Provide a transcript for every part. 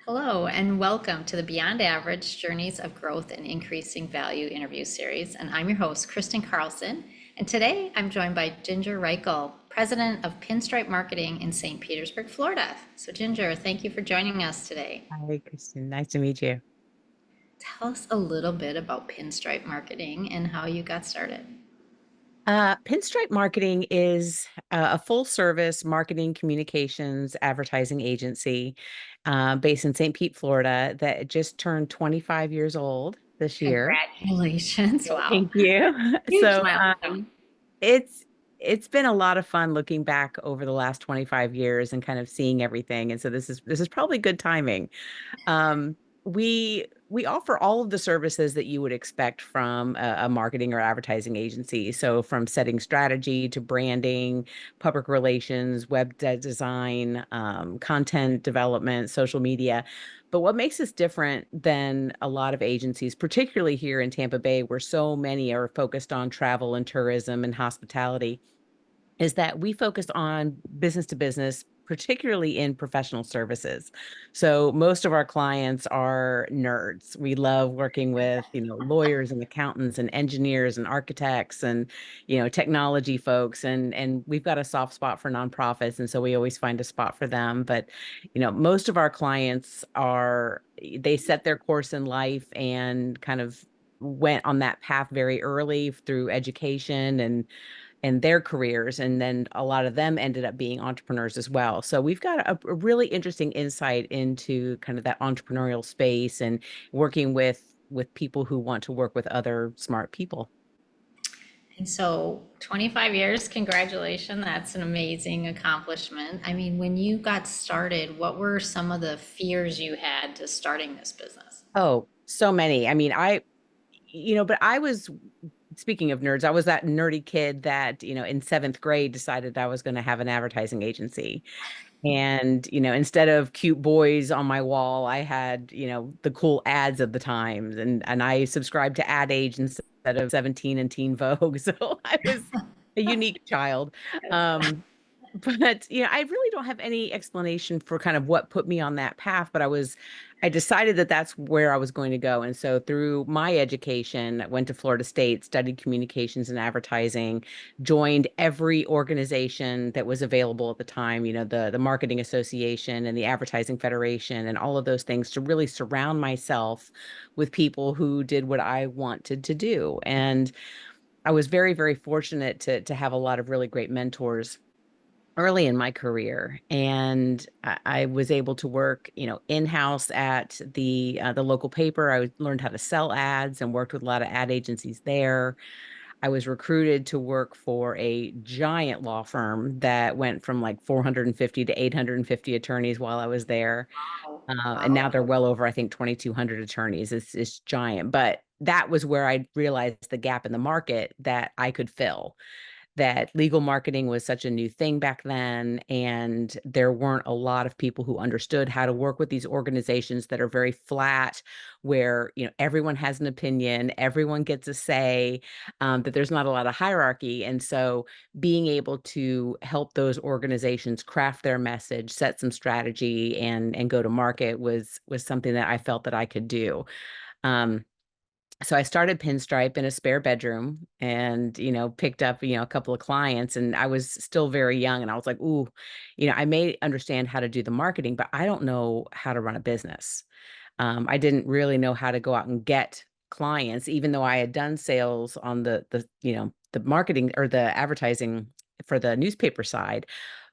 Hello, and welcome to the Beyond Average Journeys of Growth and Increasing Value interview series. And I'm your host, Kristen Carlson. And today I'm joined by Ginger Reichel, President of Pinstripe Marketing in St. Petersburg, Florida. So, Ginger, thank you for joining us today. Hi, Kristen. Nice to meet you. Tell us a little bit about Pinstripe Marketing and how you got started. Pinstripe Marketing is a full service marketing communications advertising agency based in St. Pete, Florida, that just turned 25 years old this year. Congratulations. Wow. Thank you. Huge So milestone. it's it's been a lot of fun looking back over the last 25 years and kind of seeing everything. And so this is probably good timing. We offer all of the services that you would expect from a marketing or advertising agency. So from setting strategy to branding, public relations, design, content development, social media. But what makes us different than a lot of agencies, particularly here in Tampa Bay, where so many are focused on travel and tourism and hospitality, is that we focus on business to business, particularly in professional services. So most of our clients are nerds. We love working with, lawyers and accountants and engineers and architects and, technology folks. And we've got a soft spot for nonprofits. And so we always find a spot for them. But, most of our clients they set their course in life and kind of went on that path very early through education and their careers. And then a lot of them ended up being entrepreneurs as well. So we've got a really interesting insight into kind of that entrepreneurial space and working with people who want to work with other smart people. And so 25 years, congratulations. That's an amazing accomplishment. I mean, when you got started, what were some of the fears you had to starting this business? Oh, so many. I mean, but I was, speaking of nerds, I was that nerdy kid that, in seventh grade decided I was going to have an advertising agency. And, instead of cute boys on my wall, I had, the cool ads of the times. And I subscribed to Ad Age instead of 17 and Teen Vogue. So I was a unique child. Um, but I really don't have any explanation for kind of what put me on that path, but I decided that that's where I was going to go. And so through my education, I went to Florida State, studied communications and advertising, joined every organization that was available at the time, the Marketing Association and the Advertising Federation and all of those things, to really surround myself with people who did what I wanted to do. And I was very, very fortunate to have a lot of really great mentors early in my career, and I was able to work, in-house at the local paper. Learned how to sell ads and worked with a lot of ad agencies there. I was recruited to work for a giant law firm that went from like 450 to 850 attorneys while I was there. Wow. And Wow. now they're well over, I think, 2,200 attorneys. It's giant, but that was where I realized the gap in the market that I could fill, that legal marketing was such a new thing back then, and there weren't a lot of people who understood how to work with these organizations that are very flat, where everyone has an opinion, everyone gets a say, that there's not a lot of hierarchy. And so being able to help those organizations craft their message, set some strategy, and go to market was something that I felt that I could do. Um, so I started Pinstripe in a spare bedroom and, picked up, a couple of clients, and I was still very young, and I was like, ooh, I may understand how to do the marketing, but I don't know how to run a business. I didn't really know how to go out and get clients, even though I had done sales on the marketing or the advertising for the newspaper side.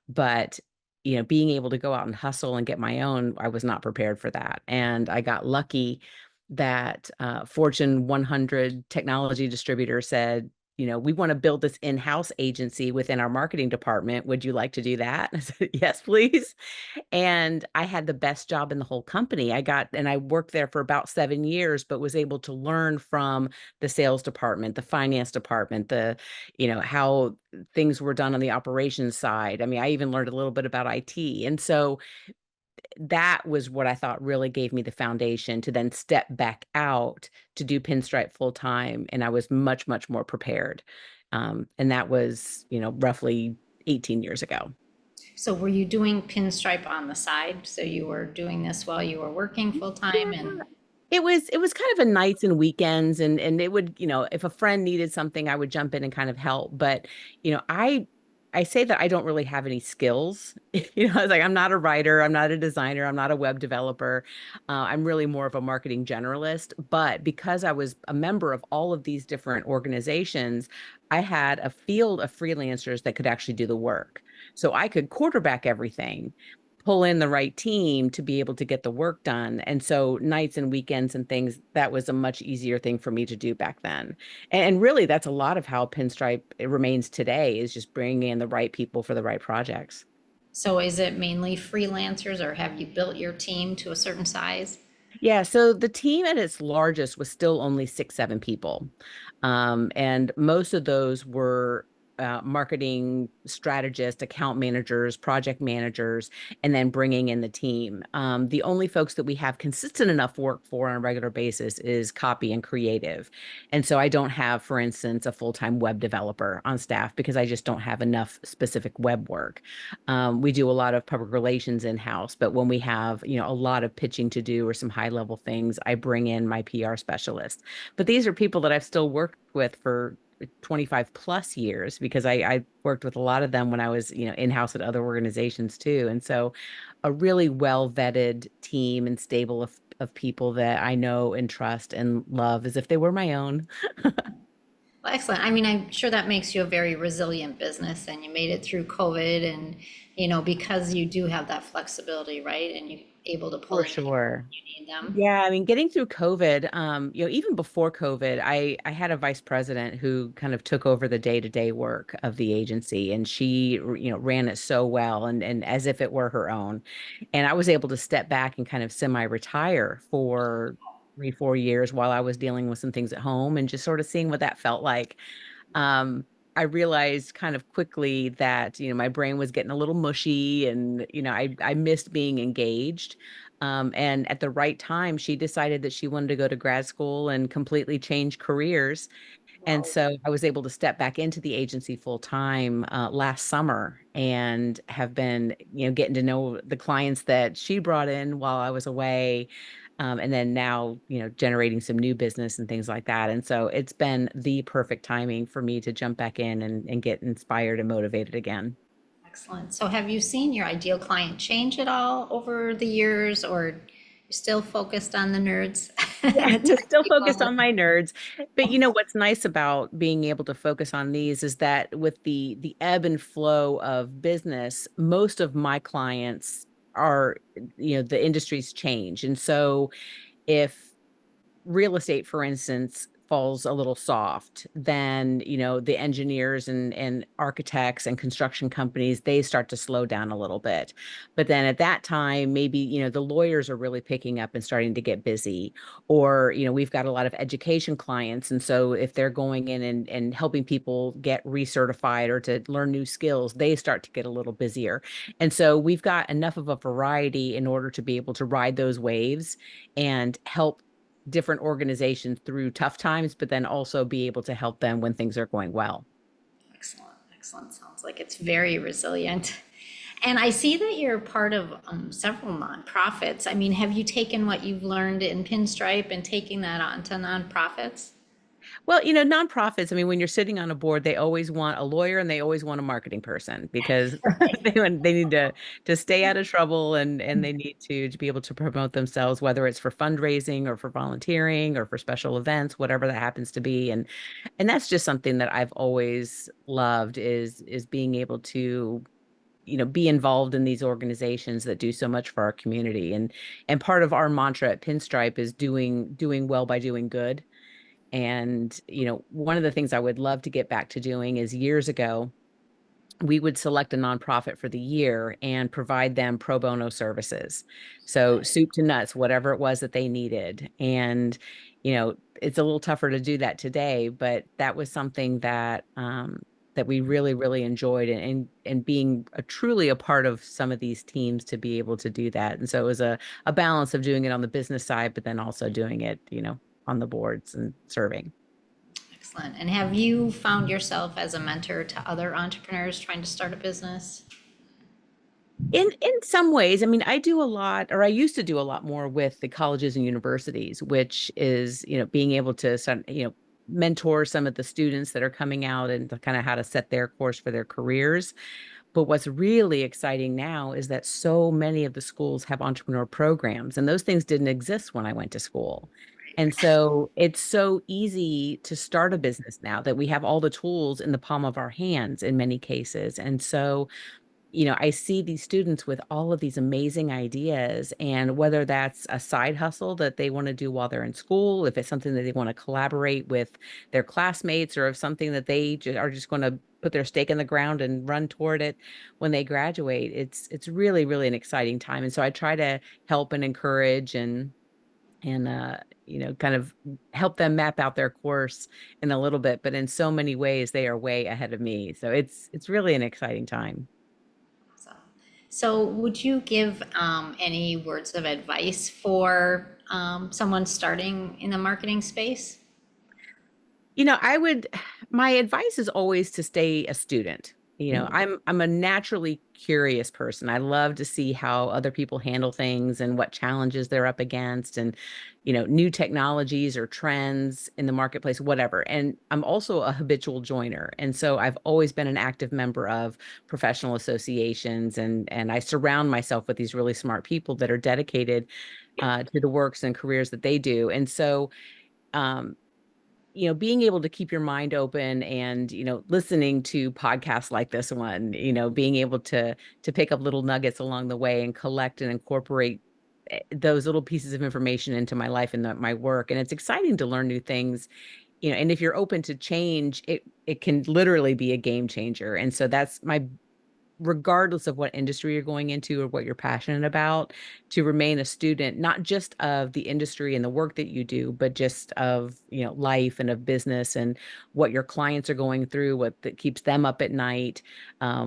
But, being able to go out and hustle and get my own, I was not prepared for that. And I got lucky that Fortune 100 technology distributor said, we want to build this in-house agency within our marketing department. Would you like to do that? I said, yes, please. And I had the best job in the whole company. I worked there for about 7 years, but was able to learn from the sales department, the finance department, how things were done on the operations side. I mean, I even learned a little bit about IT. And so that was what I thought really gave me the foundation to then step back out to do Pinstripe full time. And I was much, much more prepared. And that was, roughly 18 years ago. So were you doing Pinstripe on the side? So you were doing this while you were working full time Yeah. and It was kind of a nights and weekends, and it would, if a friend needed something, I would jump in and kind of help. But, I say that I don't really have any skills. I was like, I'm not a writer, I'm not a designer, I'm not a web developer. I'm really more of a marketing generalist. But because I was a member of all of these different organizations, I had a field of freelancers that could actually do the work. So I could quarterback everything, pull in the right team to be able to get the work done. And so nights and weekends and things, that was a much easier thing for me to do back then. And really, that's a lot of how Pinstripe it remains today, is just bringing in the right people for the right projects. so is it mainly freelancers or have you built your team to a certain size? Yeah, so the team at its largest was still only 6, 7 people. And most of those were marketing strategists, account managers, project managers, and then bringing in the team. The only folks that we have consistent enough work for on a regular basis is copy and creative. And so I don't have, for instance, a full-time web developer on staff because I just don't have enough specific web work. We do a lot of public relations in-house, but when we have, a lot of pitching to do or some high-level things, I bring in my PR specialist. But these are people that I've still worked with for 25 plus years because I worked with a lot of them when I was, in-house at other organizations too. And so a really well vetted team and stable of people that I know and trust and love as if they were my own. Well, excellent. I mean, I'm sure that makes you a very resilient business and you made it through COVID and, because you do have that flexibility, right? And you're able to pull For in people sure. when you need them. Yeah, I mean, getting through COVID, even before COVID, I had a vice president who kind of took over the day-to-day work of the agency, and she, ran it so well and as if it were her own. And I was able to step back and kind of semi-retire for 3, 4 years while I was dealing with some things at home and just sort of seeing what that felt like. I realized kind of quickly that, my brain was getting a little mushy and, I missed being engaged. And at the right time, she decided that she wanted to go to grad school and completely change careers. And Wow. so I was able to step back into the agency full time last summer and have been, getting to know the clients that she brought in while I was away. And then now, generating some new business and things like that. And so it's been the perfect timing for me to jump back in and get inspired and motivated again. Excellent. So have you seen your ideal client change at all over the years or you're still focused on the nerds? Yeah, The tech still focused people? on my nerds. But what's nice about being able to focus on these is that with the ebb and flow of business, most of my clients are, the industries change. And so if real estate, for instance, falls a little soft, then, the engineers and architects and construction companies, they start to slow down a little bit. But then at that time, maybe, the lawyers are really picking up and starting to get busy. Or, we've got a lot of education clients. And so if they're going in and helping people get recertified or to learn new skills, they start to get a little busier. And so we've got enough of a variety in order to be able to ride those waves and help different organizations through tough times, but then also be able to help them when things are going well. Excellent. Excellent. Sounds like it's very resilient. And I see that you're part of several nonprofits. I mean, have you taken what you've learned in Pinstripe and taking that on to nonprofits? Well, nonprofits, I mean, when you're sitting on a board, they always want a lawyer and they always want a marketing person because they need to stay out of trouble and they need to be able to promote themselves, whether it's for fundraising or for volunteering or for special events, whatever that happens to be. And that's just something that I've always loved is being able to be involved in these organizations that do so much for our community. And part of our mantra at Pinstripe is doing well by doing good. And one of the things I would love to get back to doing is years ago we would select a nonprofit for the year and provide them pro bono services. So soup to nuts, whatever it was that they needed. And, it's a little tougher to do that today, but that was something that we really, really enjoyed and being truly a part of some of these teams to be able to do that. And so it was a balance of doing it on the business side, but then also doing it, on the boards and serving. Excellent. And have you found yourself as a mentor to other entrepreneurs trying to start a business? In some ways, I mean, I do a lot, or I used to do a lot more with the colleges and universities, which is, being able to, mentor some of the students that are coming out and kind of how to set their course for their careers. But what's really exciting now is that so many of the schools have entrepreneur programs, and those things didn't exist when I went to school. And so it's so easy to start a business now that we have all the tools in the palm of our hands in many cases. And so I see these students with all of these amazing ideas, and whether that's a side hustle that they want to do while they're in school, if it's something that they want to collaborate with their classmates, or if something that they are just going to put their stake in the ground and run toward it when they graduate, it's really, really an exciting time. And so I try to help and encourage and kind of help them map out their course in a little bit, but in so many ways they are way ahead of me. So it's really an exciting time. So would you give any words of advice for someone starting in the marketing space? I would, my advice is always to stay a student. I'm a naturally curious person. I love to see how other people handle things and what challenges they're up against, and new technologies or trends in the marketplace, whatever. And I'm also a habitual joiner. And so I've always been an active member of professional associations, and I surround myself with these really smart people that are dedicated to the works and careers that they do. And so um, being able to keep your mind open and, listening to podcasts like this one, being able to pick up little nuggets along the way and collect and incorporate those little pieces of information into my life and my work. And it's exciting to learn new things, and if you're open to change, it can literally be a game changer. And so that's my regardless of what industry you're going into or what you're passionate about, to remain a student, not just of the industry and the work that you do, but just of, life and of business and what your clients are going through, what that keeps them up at night,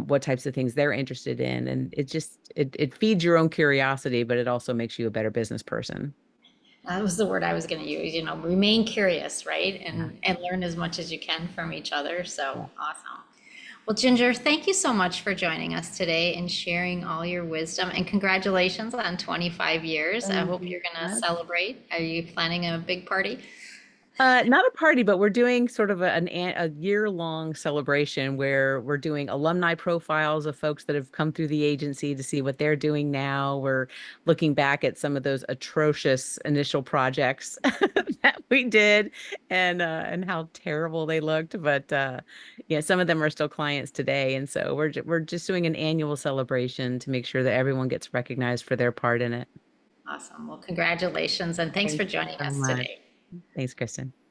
what types of things they're interested in. And it feeds your own curiosity, but it also makes you a better business person. That was the word I was going to use, remain curious, right? Yeah. And learn as much as you can from each other. So Yeah. awesome. Well, Ginger, thank you so much for joining us today and sharing all your wisdom. And congratulations on 25 years. I Thank hope you you're so going to much. celebrate. Are you planning a big party? Not a party, but we're doing sort of a year-long celebration where we're doing alumni profiles of folks that have come through the agency to see what they're doing now. We're looking back at some of those atrocious initial projects that we did, and how terrible they looked. But yeah, some of them are still clients today, and so we're just doing an annual celebration to make sure that everyone gets recognized for their part in it. Awesome. Well, congratulations and thanks Thank for you joining so us much. today. Thanks, Kristen.